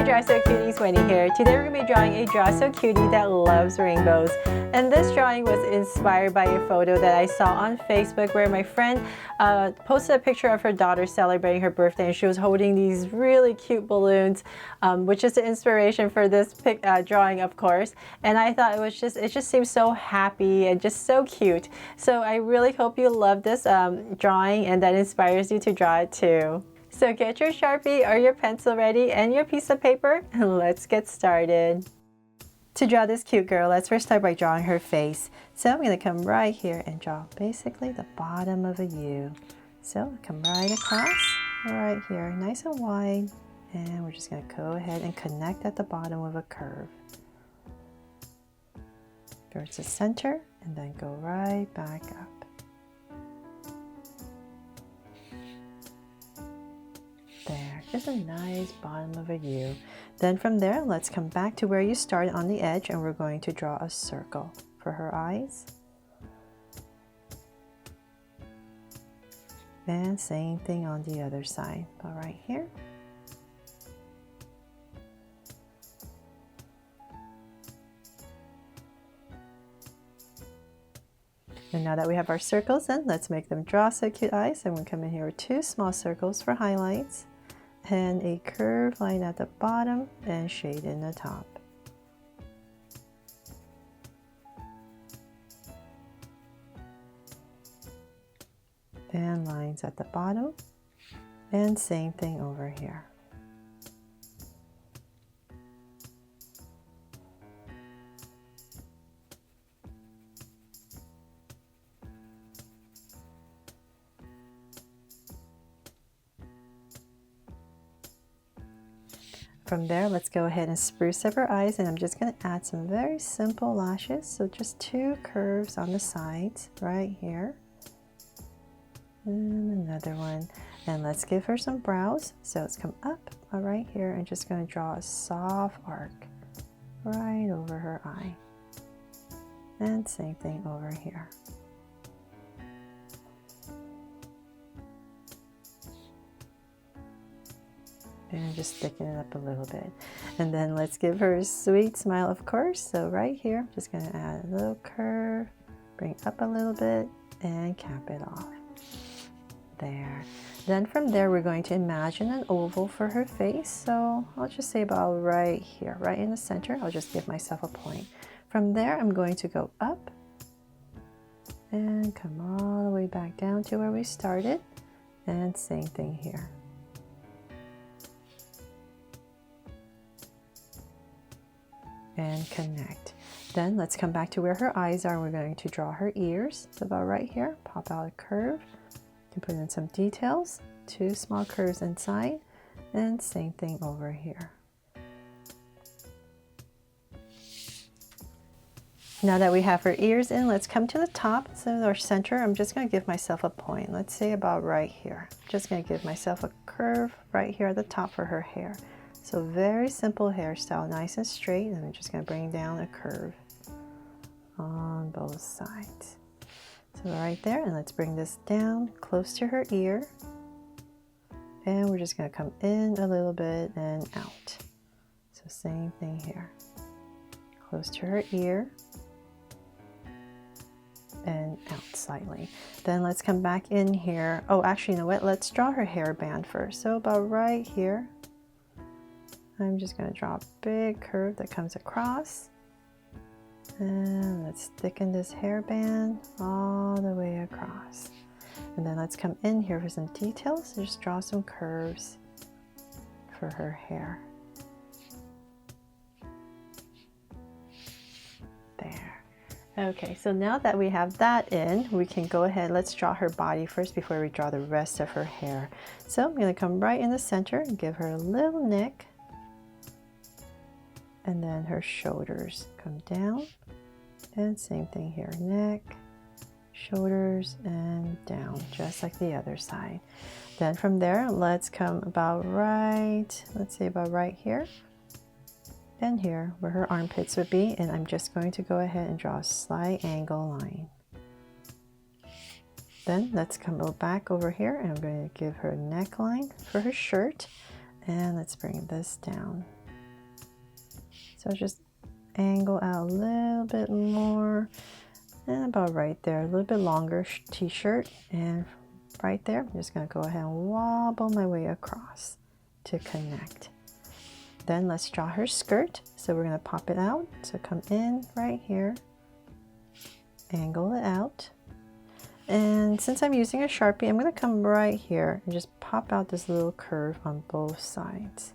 Hi Draw So Cuties, Wendy here. Today we're going to be drawing a Draw So Cutie that loves rainbows. And this drawing was inspired by a photo that I saw on Facebook where my friend posted a picture of her daughter celebrating her birthday, and she was holding these really cute balloons, which is the inspiration for this drawing, of course. And I thought it just seems so happy and just so cute. So I really hope you love this drawing and that inspires you to draw it too. So get your Sharpie or your pencil ready and your piece of paper, and let's get started. To draw this cute girl, let's first start by drawing her face. So I'm going to come right here and draw basically the bottom of a U. So come right across, right here, nice and wide, and we're just going to go ahead and connect at the bottom with a curve. Towards the center, and then go right back up. There, just a nice bottom of a U. Then from there, let's come back to where you started on the edge, and we're going to draw a circle for her eyes. And same thing on the other side, but right here. And now that we have our circles in, let's make them draw so cute eyes. And we'll come in here with two small circles for highlights and a curved line at the bottom and shade in the top. And lines at the bottom, and same thing over here. From there, let's go ahead and spruce up her eyes, and I'm just going to add some very simple lashes. So just two curves on the sides right here. And another one. And let's give her some brows. So let's come up right here and just going to draw a soft arc right over her eye. And same thing over here. And just thicken it up a little bit. And then let's give her a sweet smile, of course. So right here, I'm just going to add a little curve, bring up a little bit, and cap it off. There. Then from there, we're going to imagine an oval for her face. So I'll just say about right here, right in the center. I'll just give myself a point. From there, I'm going to go up and come all the way back down to where we started. And same thing here. And connect. Then let's come back to where her eyes are. We're going to draw her ears. So about right here, pop out a curve. You can put in some details, two small curves inside, and same thing over here. Now that we have her ears in, let's come to the top. So our center, I'm just going to give myself a point. Let's say about right here. I'm just going to give myself a curve right here at the top for her hair. So very simple hairstyle, nice and straight, and I'm just going to bring down a curve on both sides. So right there, and let's bring this down close to her ear. And we're just going to come in a little bit and out. So same thing here. Close to her ear and out slightly. Then let's come back in here. Oh, actually, you know what? Let's draw her hairband first. So about right here. I'm just going to draw a big curve that comes across, and let's thicken this hairband all the way across. And then let's come in here for some details. Just draw some curves for her hair. There. Okay, so now that we have that in, we can go ahead, let's draw her body first before we draw the rest of her hair. So I'm going to come right in the center and give her a little neck. And then her shoulders come down, and same thing here, neck, shoulders, and down, just like the other side. Then from there, let's come about right, let's say about right here, and here, where her armpits would be, and I'm just going to go ahead and draw a slight angle line. Then let's come back over here, and I'm going to give her a neckline for her shirt, and let's bring this down. So just angle out a little bit more, and about right there, a little bit longer t-shirt, and right there, I'm just going to go ahead and wobble my way across to connect. Then let's draw her skirt. So we're going to pop it out. So come in right here, angle it out. And since I'm using a Sharpie, I'm going to come right here and just pop out this little curve on both sides.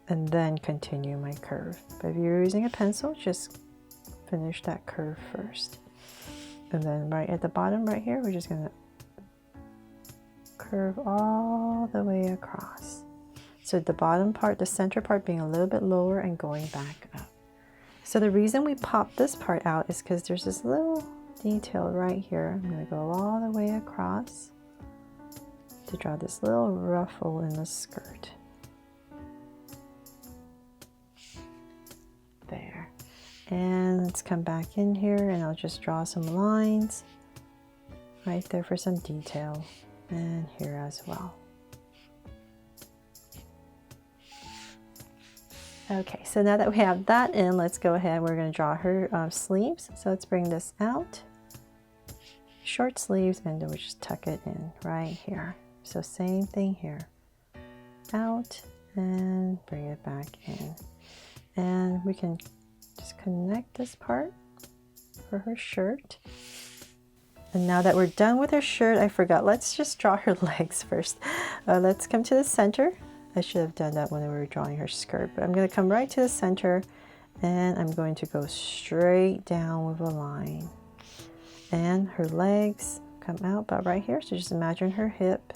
And then continue my curve. But if you're using a pencil, just finish that curve first. And then right at the bottom right here, we're just going to curve all the way across. So the bottom part, the center part being a little bit lower and going back up. So the reason we pop this part out is because there's this little detail right here. I'm going to go all the way across to draw this little ruffle in the skirt. There. And let's come back in here and I'll just draw some lines right there for some detail, and here as well. Okay, so now that we have that in, let's go ahead. We're going to draw her sleeves. So let's bring this out. Short sleeves, and then we just tuck it in right here. So same thing here. Out and bring it back in. And we can just connect this part for her shirt. And now that we're done with her shirt, I forgot, let's just draw her legs first. Let's come to the center. I should have done that when we were drawing her skirt, but I'm going to come right to the center and I'm going to go straight down with a line. And her legs come out about right here, so just imagine her hip.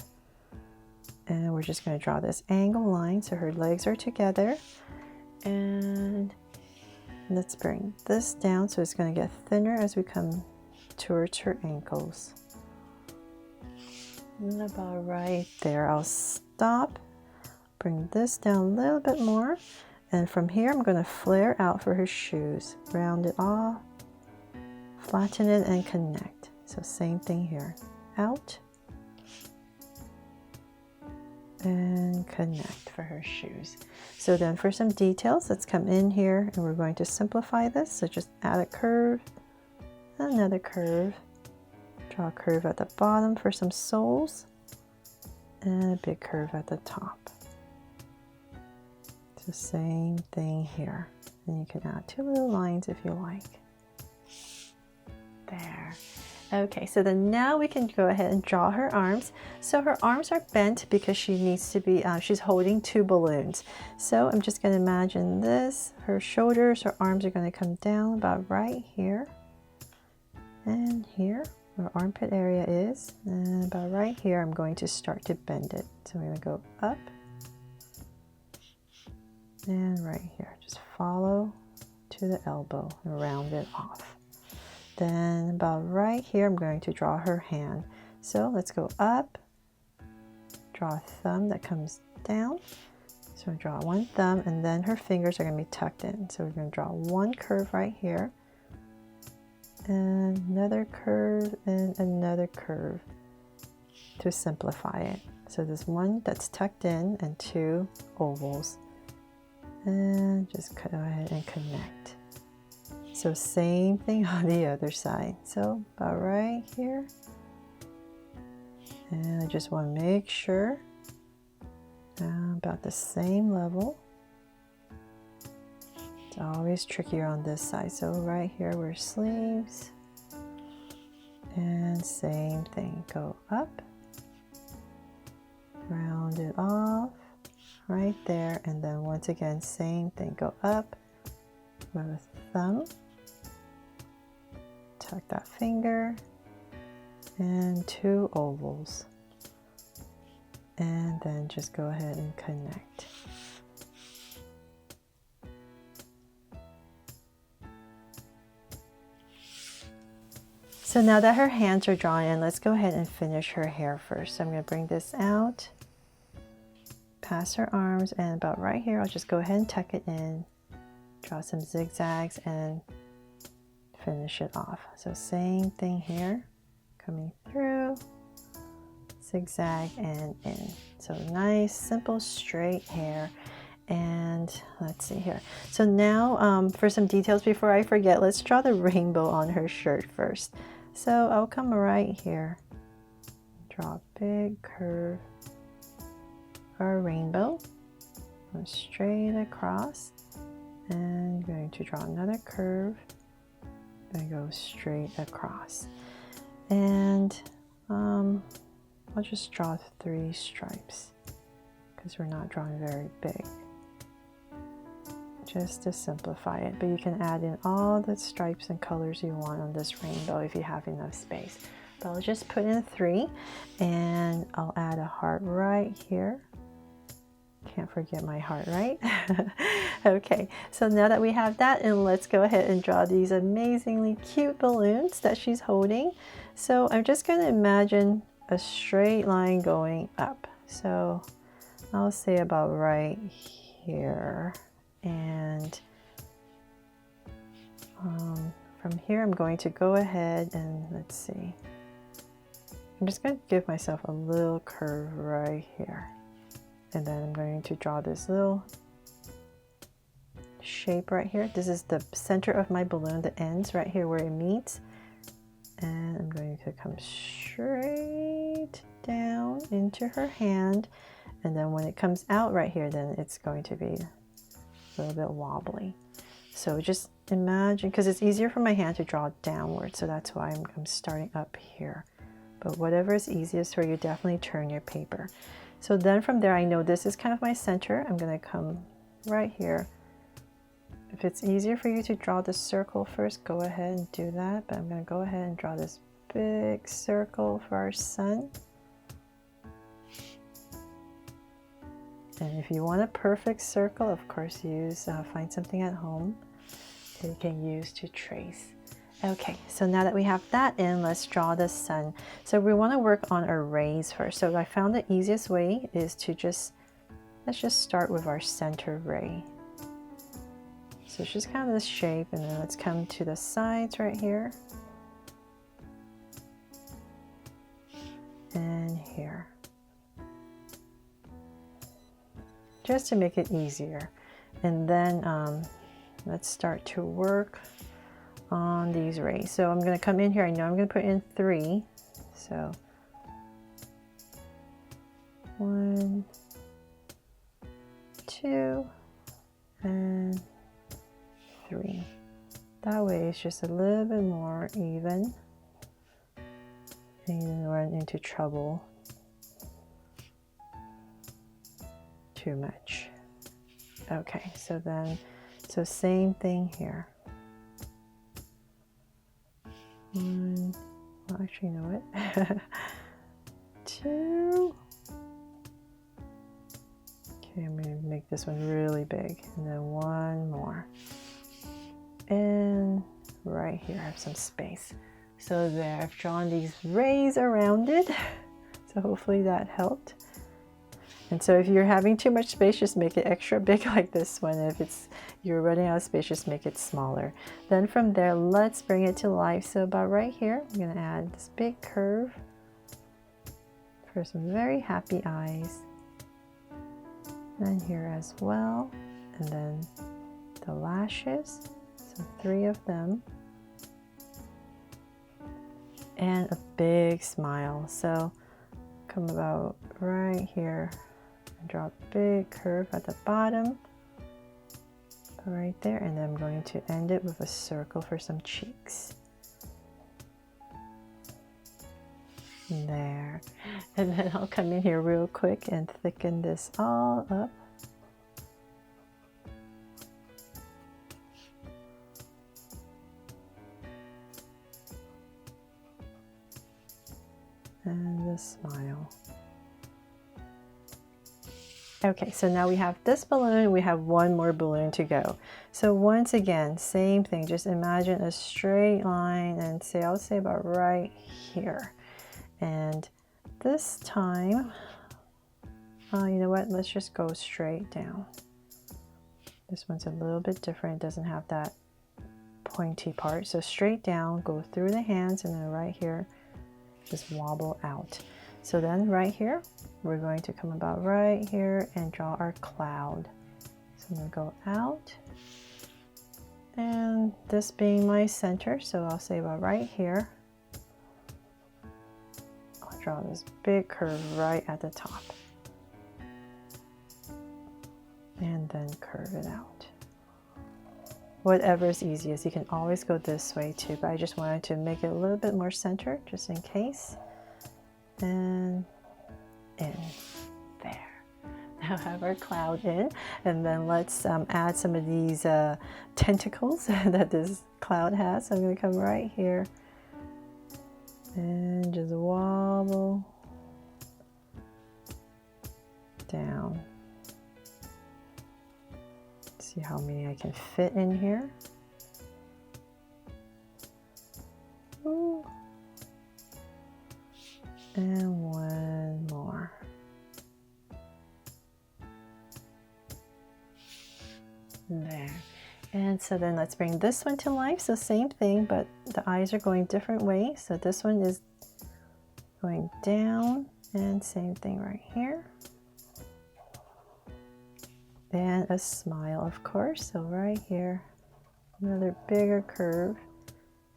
And we're just going to draw this angle line so her legs are together. And let's bring this down so it's going to get thinner as we come towards her ankles. And about right there, I'll stop. Bring this down a little bit more, and from here I'm going to flare out for her shoes. Round it off, flatten it, and connect. So same thing here. Out and connect for her shoes. So then for some details, let's come in here and we're going to simplify this. So just add a curve, another curve, draw a curve at the bottom for some soles, and a big curve at the top. The same thing here, and you can add two little lines if you like. There. Okay, so then now we can go ahead and draw her arms. So her arms are bent because she needs to be, she's holding two balloons. So I'm just going to imagine this, her shoulders, her arms are going to come down about right here. And here, where her armpit area is, and about right here, I'm going to start to bend it. So I'm going to go up. And right here, just follow to the elbow and round it off. Then about right here, I'm going to draw her hand. So let's go up, draw a thumb that comes down. So draw one thumb, and then her fingers are going to be tucked in. So we're going to draw one curve right here, and another curve, and another curve to simplify it. So there's one that's tucked in and two ovals. And just go ahead and connect. So same thing on the other side. So about right here. And I just want to make sure about the same level. It's always trickier on this side. So right here where sleeves. And same thing. Go up. Round it off. Right there, and then once again same thing, go up with a thumb, tuck that finger, and two ovals, and then just go ahead and connect. So now that her hands are drawn in, let's go ahead and finish her hair first. So I'm going to bring this out past her arms, and about right here I'll just go ahead and tuck it in, draw some zigzags, and finish it off. So same thing here, coming through, zigzag, and in. So nice simple straight hair. And And let's see here. So now for some details before I forget, let's draw the rainbow on her shirt first. So I'll come right here, draw a big curve for a rainbow, go straight across, and I'm going to draw another curve and go straight across. And I'll just draw 3 stripes because we're not drawing very big, just to simplify it. But you can add in all the stripes and colors you want on this rainbow if you have enough space. But I'll just put in 3, and I'll add a heart right here. Can't forget my heart, right? Okay, so now that we have that, and let's go ahead and draw these amazingly cute balloons that she's holding. So I'm just going to imagine a straight line going up. So I'll say about right here. And from here, I'm going to go ahead and let's see. I'm just going to give myself a little curve right here. And then I'm going to draw this little shape right here. This is the center of my balloon, the ends right here where it meets. And I'm going to come straight down into her hand. And then when it comes out right here, then it's going to be a little bit wobbly. So just imagine, because it's easier for my hand to draw downward. So that's why I'm starting up here. But whatever is easiest for you, definitely turn your paper. So then from there, I know this is kind of my center. I'm going to come right here. If it's easier for you to draw the circle first, go ahead and do that. But I'm going to go ahead and draw this big circle for our sun. And if you want a perfect circle, of course, find something at home that you can use to trace. Okay, so now that we have that in, let's draw the sun. So we want to work on our rays first. So I found the easiest way is to let's just start with our center ray. So it's just kind of this shape, and then let's come to the sides right here. And here. Just to make it easier. And then let's start to work on these rays. So I'm going to come in here. I know I'm going to put in 3. So 1, 2, and 3. That way it's just a little bit more even. And you don't run into trouble too much. Okay, so same thing here. 1, well, actually, you know what? 2. Okay, I'm going to make this one really big, and then 1 more. And right here, I have some space. So there, I've drawn these rays around it. So hopefully that helped. And so if you're having too much space, just make it extra big like this one. If you're running out of space, just make it smaller. Then from there, let's bring it to life. So about right here, I'm going to add this big curve for some very happy eyes. And here as well. And then the lashes, so 3 of them. And a big smile. So come about right here. Draw a big curve at the bottom, right there, and then I'm going to end it with a circle for some cheeks. There. And then I'll come in here real quick and thicken this all up. And the smile. Okay, so now we have this balloon, we have 1 more balloon to go. So once again, same thing, just imagine a straight line and I'll say about right here. And this time, you know what, let's just go straight down. This one's a little bit different, it doesn't have that pointy part. So straight down, go through the hands, and then right here, just wobble out. So then right here, we're going to come about right here and draw our cloud. I'm gonna go out. And this being my center, so I'll say about right here. I'll draw this big curve right at the top. And then curve it out. Whatever is easiest. You can always go this way too, but I just wanted to make it a little bit more centered just in case. And in there. Now have our cloud in, and then let's add some of these tentacles that this cloud has. So I'm going to come right here and just wobble down. See how many I can fit in here. Ooh. And one more. There. And so then let's bring this one to life. So same thing, but the eyes are going different ways. So this one is going down, and same thing right here. And a smile, of course. So right here, another bigger curve,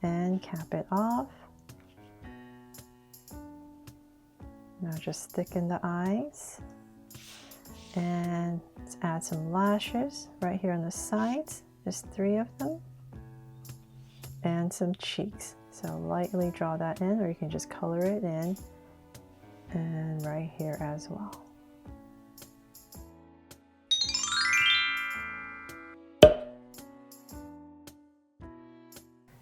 and cap it off. Now just thicken the eyes. And let's add some lashes right here on the sides, just 3 of them. And some cheeks. So lightly draw that in, or you can just color it in. And right here as well.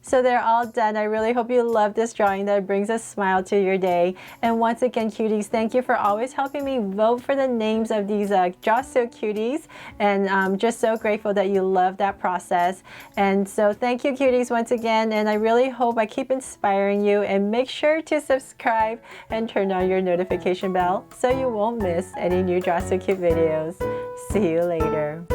So they're all done. I really hope you love this drawing that brings a smile to your day. And once again, cuties, thank you for always helping me vote for the names of these Draw So Cuties. And I'm just so grateful that you love that process. And so thank you, cuties, once again. And I really hope I keep inspiring you. And make sure to subscribe and turn on your notification bell so you won't miss any new Draw So Cute videos. See you later.